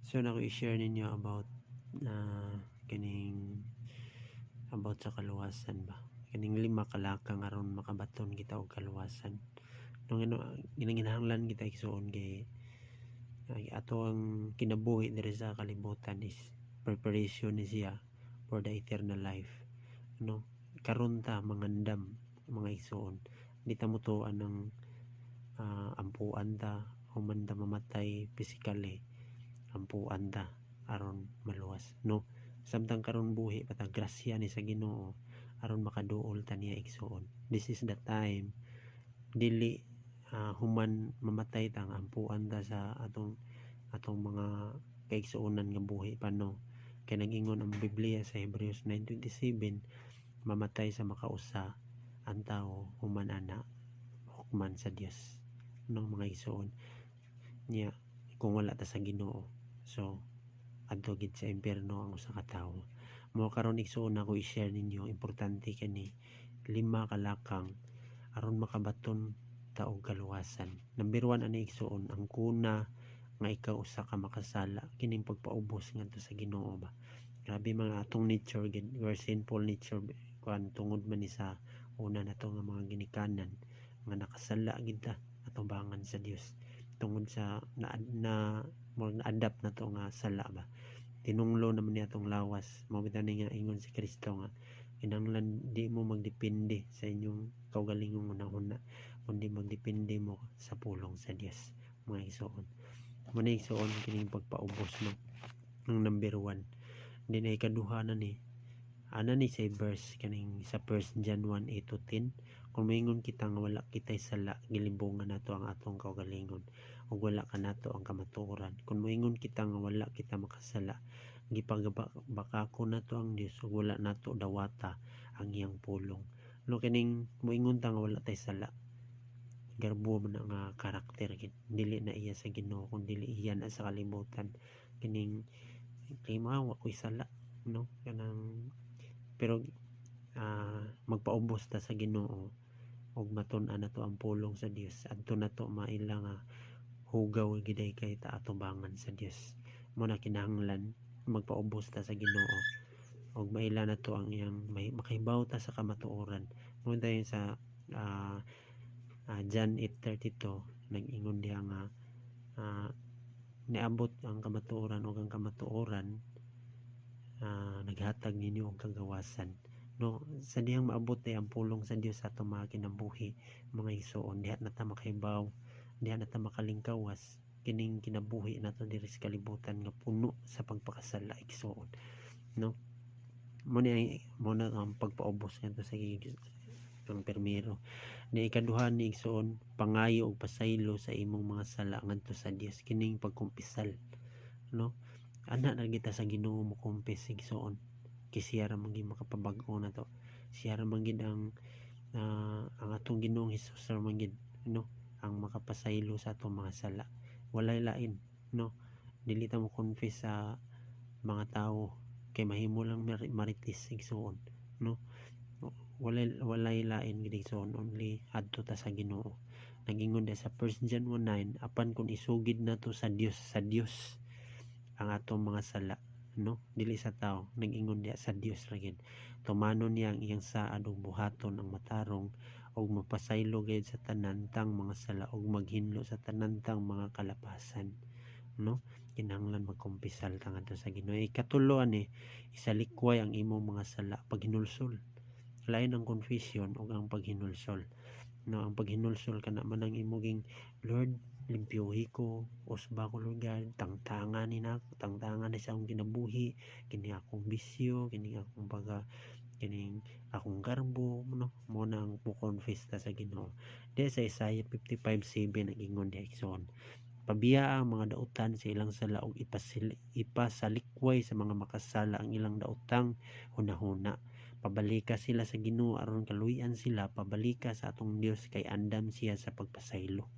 So nako i-share ninyo about kining about sa kaluwasan ba. Kining 5 kalakang aron makabaton kita og kaluwasan. Nung ginahanglan kita igsuon kay ato ang kinabuhi diri sa kalibutan is preparation ni siya for the eternal life. Karon ta mangandam mga igsuon. Di ta mutuan ng ampuan ta human ta mamatay physically. Ampuan ta aron maluwas, samtang karon buhi patag grasya ni sa Ginoo aron makaduol ta niya igsuon. This is the time dili human mamatay ta nga ampuan ta sa atong mga kaigsuonan nga buhi pa, kay nag-ingon ang Biblia sa Hebrews 9:27 mamatay sa makausa ang tao human ana hukman sa Dios, mga igsuon niya. Kung wala ta sa Ginoo, so adto gid sa impierno ang usa ka tawo. Mo karon igsuon ako i-share ninyo importante kani 5 kalakang aron makabaton ta og kaluwasan. Number 1 ani igsuon, ang kuna nga ikaw usa ka makasala kining pagpaubos ngadto sa Ginoo ba. Grabe mga atong nature gid, our sinful nature kuan tungod man ni sa una nato nga mga ginikanan nga nakasala gid ta atubangan sa Dios tungod sa na-adapt na to nga sala ba. Tinunglo naman niya atong lawas. Mabita nga ingon si Kristo nga kinahanglan di mo magdepende sa inyong kaugalingong una-una, kundi magdepende mo sa pulong sa Dios, mga igsoon. Muna igsoon kining pagpaubos ng number 1. Din ay ikaduha na ni sa verse kaning sa 1 John 1:8-10. Kung maingon kita nga wala kitay sala, gilibongan nato ang atong kaugalingon ug wala ka nato ang kamatuoran. Kung maingon kita nga wala kita makasala, gipagabako nato ang Dios ug wala nato dawata ang iyang pulong. Kining moingon ta nga wala tay sala, garbo man nga karakter gid, dili na iya sa Ginoo kun dili iya na sa kalibutan. Kining wa ko'y sala, kanang pero magpaubos ta sa Ginoo ug matun-an nato ang pulong sa Dios adto nato maila nga hugaw giday kay ta atubangan sa Dios. Mo na kinahanglan magpaubos ta sa Ginoo ug maila nato ang iyang makahibaw ta sa kamatuoran. Mo tayo sa John 8:32 nag-ingon diha nga niabot ang kamatuoran ug ang kamatuoran naghatag ninyo og kagawasan. Sa dihang maabot ay ang pulong sa Dios sa atong mga kinabuhi, mga igsoon, diha na ta makahibaw, diha na ta makalingkawas kining kinabuhi nato diri sa kalibutan nga puno sa pagpakasala, igsoon. Mo na ang pagpaubos ngadto sa ang permero. Ni ikaduha ni igsoon, pangayo ug pasaylo sa imong mga sala ngadto sa Dios, kining pagkumpisal. Ana na kita sa Ginoo mo kumpis igsoon. Kay siya ra man gid makapabag-o na to. Siya ra man gid ang atong Ginoong Hesus ra man gid, ang makapasaylo sa atong mga sala. Walay lain, dili ta mo confess sa mga tawo kay mahimo lang marites igsoon, walay lain gid igsoon, only adto ta sa Ginoo. Nag-ingon sa 1 John 1:9, apan kung isugid nato sa Dios ang atong mga sala, dili sa tao, nag-ingon diya sa Dios ra gid. Tumanon niya ang iyang saad ug buhaton ang matarong ug mapasaylo gayud sa tanantang mga sala ug maghinlo sa tanantang mga kalapasan. Kinahanglan magkumpisal ta ngadto sa Ginoo. Ikatulo ani, isalikway ang imong mga sala, paghinulsol. Lain ang confession ug ang paghinulsol. Ang paghinulsol kana man ang imong Lord, limpyuhi ko, usba ko lugar, tangtangan ni sa akong kinabuhi, kini akong bisyo, kini akong kining akong garbo, mo na ang confess ta sa Ginoo. Di sa Isaiah 55:7 nag-ingon di igsoon, pabiya ang mga dautan sa ilang sala ug ipasalikway sa mga makasala ang ilang daotang hunahuna. Pabalika sila sa Ginoo aron kaluy-an sila, pabalika sa atong Dios kay andam siya sa pagpasaylo.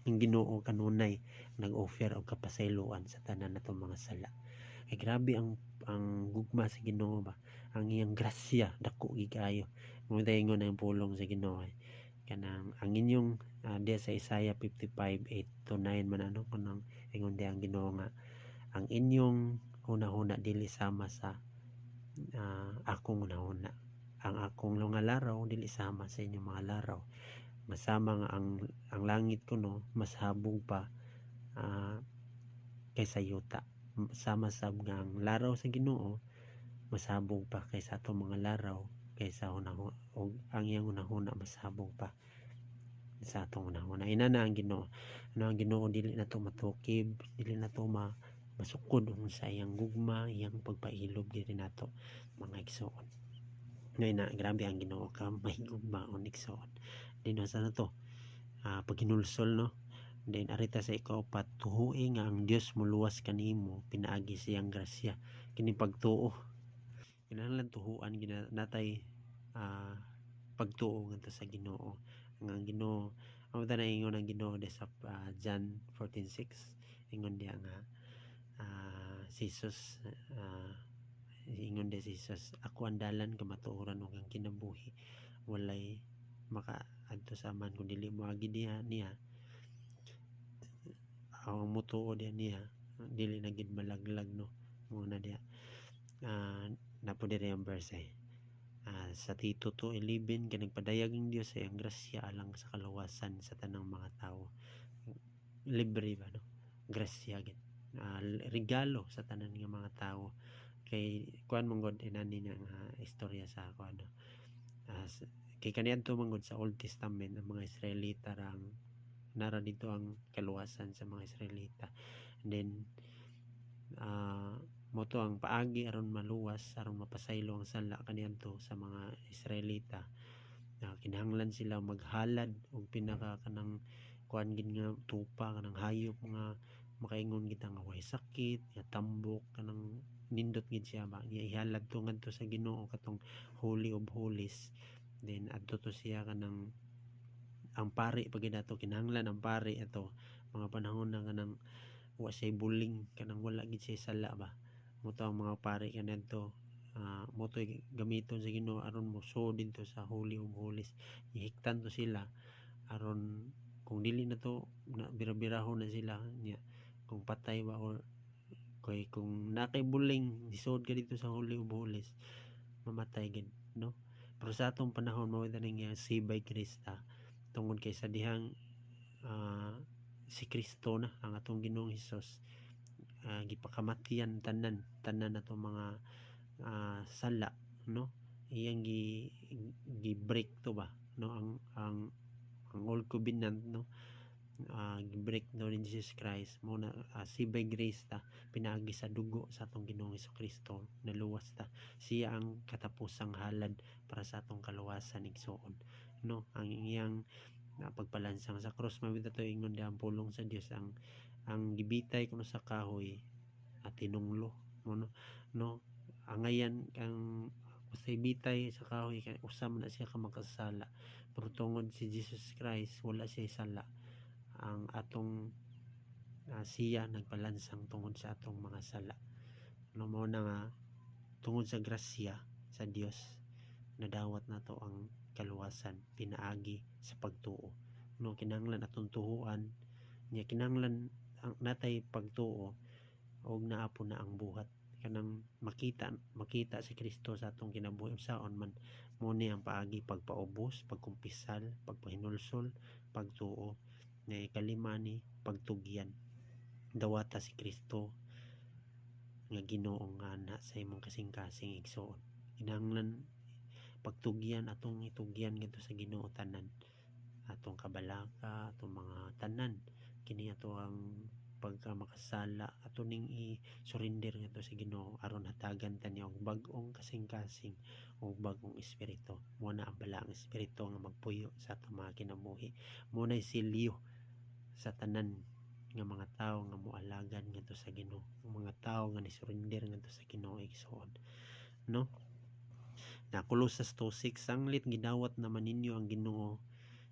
Ang Ginoo kanunay nag-offer og kapasayloan sa tanan natong mga sala. Ay grabe ang gugma sa Ginoo ba, ang iyang grasya dako gyud kaayo. Mo dayon ang pulong sa Ginoo kanang ang inyong diya sa Isaiah 55:8-9 man kanang ingon diya ang Ginoo nga ang inyong hunahuna dili sama sa akong hunahuna. Ang akong mga laraw dili sama sa inyong mga laraw. Masama nga ang langit kuno mas habog pa kaysa yuta. Sama sab nga ang laraw sa Ginoo mas habog pa kaysa atong mga laraw, kaysa hunahuna, og ang iyang hunahuna mas habog pa sa atong hunahuna. Ina na ang Ginoo. Ang Ginoo dili na to matukib, dili na to masukod sa iyang gugma, iyang pagpailob diri nato mga igsoon. Ngayon na grabe ang Ginoo ka mahigugmaon igsoon. Dino sa na to paghinulsol, no? Then arita sa ikaupat, tuhoy nga ang Dios muluwas kanimo pinaagi siyang grasya. Kini pagtuo, kinahanglan tuhuan natay pagtuo ngadto sa Ginoo. Ang Ginoo amo ta na ingon ang Ginoo sa John 14:6, ingon diya nga si Jesus ingon diya si Jesus, ako ang dalan kamatuoran ug ang kinabuhi, walay makaadto sa aman kun dili moagi niya ang mutuo diya niya, dili na gid malaglag, no? Muna diya napo diri ang verse sa Tito 2:11, kay nagpadayag ang Dios sa iyang grasya alang sa kaluwasan sa tanang mga tao. Libre ba, no? Grasya gid, regalo sa tanan nga mga tao. Kay kuan mong god inani nga istorya sa ako kay kaniadto mangod sa Old Testament ang mga Israelita nara dito ang kaluwasan sa mga Israelita. And then mo to ang paagi aron maluwas, aron mapasaylo ang sala kaniadto sa mga Israelita. Kinahanglan sila maghalad og pinaka kanang kuan gid nga tupa kanang hayop nga makaingon kita nga way sakit, nga tambok kanang nindot gid siya ba niya ihalad to ngadto sa Ginoo katong Holy of Holies. Then adto to siya kanang ang pari pag dato kinahanglan ang pari ato mga panahon na kanang wa say buling, kanang wala gid siya sala ba, mo to ang mga pari kanadto mo to gamiton sa Ginoo aron moso dito sa Holy of Holies. Ihiktan to sila aron kung dili na to bira-birahon na sila niya, kung patay ba or kung nakay buling isod ka dito sa Holy of Holies, mamatay gid, no? Pero sa atong panahon mao ning save by grace tungod kay sa dihang si Kristo na ang atong Ginoong Hesus gipakamatian tanan nato mga sala, no? Iyang gi-break to ba, no? Ang old covenant, no? Gi-break daw ni Jesus Christ mo na save by grace pinaagi sa dugo sa atong Ginoong Hesukristo, naluwas siya ang katapusang halad para sa atong kaluwasan igsoon, no? Ang iyang pagpalansang sa cross mabita to ingon ang pulong sa Dios ang gibitay kuno sa kahoy at tinunglo mo, no? Angayan kang usay bitay sa kahoy kay usam na siya ka makasala, pero tungod si Jesus Christ wala siya sala, ang atong siya nagpalansang tungod sa atong mga sala, no? Mao na nga tungod sa grasya sa Dios nadawat nato ang kaluwasan pinaagi sa pagtuo, no? Kinahanglan atong tuhuan niya, kinahanglan natay pagtuo og naapo na ang buhat kanang makita si Kristo sa atong kinabuhi unsaon man. Mo ni ang paagi pagpaubos, pagkumpisal, pagpahinulsol, pagtuo. Nga ikalima ni pagtugyan, dawata si Kristo nga Ginoo nga na sa imong kasing-kasing igsoon. Kinahanglan pagtugyan, atong itugyan ngadto sa Ginoo tanan, atong kabalaka, atong mga tanan kini ato ang pagka makasala ato ning i-surrender ngadto sa Ginoo aron hatagan ta niya og bag-ong kasing-kasing og bag-ong espiritu. Mo na ang balaang espiritu nga magpuyo sa atong mga kinabuhi. Mo na silyo sa tanan nga mga tawo nga moalagad ngadto sa Ginoo, mga tawo nga ni-surrender ngadto sa Ginoo igsoon, no? Na Colossus 2:6, sanglit gidawat naman ninyo ang Ginoo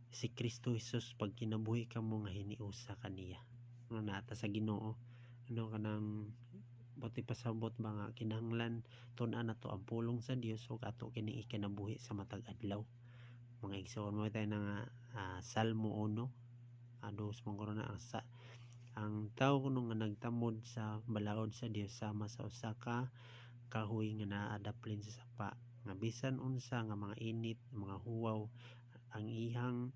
si Kristo Jesus pag kinabuhi kamo nga hiniusa kaniya. No, nata sa Ginoo, ano kanang buti pasabot ba nga kinahanglan tun-an nato ang pulong sa Dios ug ato kini ikinabuhi sa matag adlaw. Mga igsoon mo tayo nga Salmo 1 dos mong korona ang tao kuno nga nagtamod sa balaod sa Dios sama sa usa ka kahoy nga naa-adaplin sa sapa nga bisan unsa nga mga init, mga huwaw ang iyang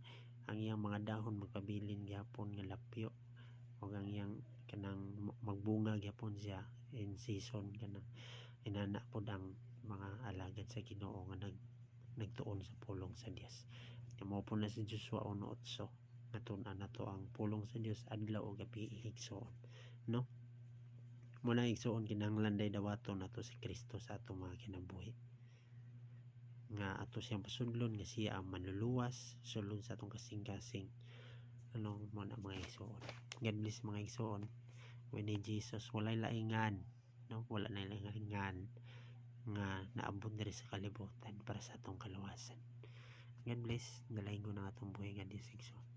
mga dahon magpabilin gyapon nga lapyo o ang iyang kanang magbunga gyapon siya in season kanang inana pod ang mga alagad sa Ginoo nga nagtuon sa pulong sa Dios. Mao po na si Joshua 1:8 nga tun-an nato ang pulong sa Dios adlaw o gabi igsoon, no? Muna igsoon kinahanglan day dawaton nato si Kristo sa atong mga kinabuhi nga ato siyang pasudlon nga siya ang manluluwas sulod sa atong kasing-kasing mo na mga igsoon. God bless mga igsoon. When ni Jesus walay laingan, no? Wala na laingan nga naabot diri sa kalibutan para sa atong kaluwasan. God bless. Dalaingon ang atong buhay nga Dios igsoon.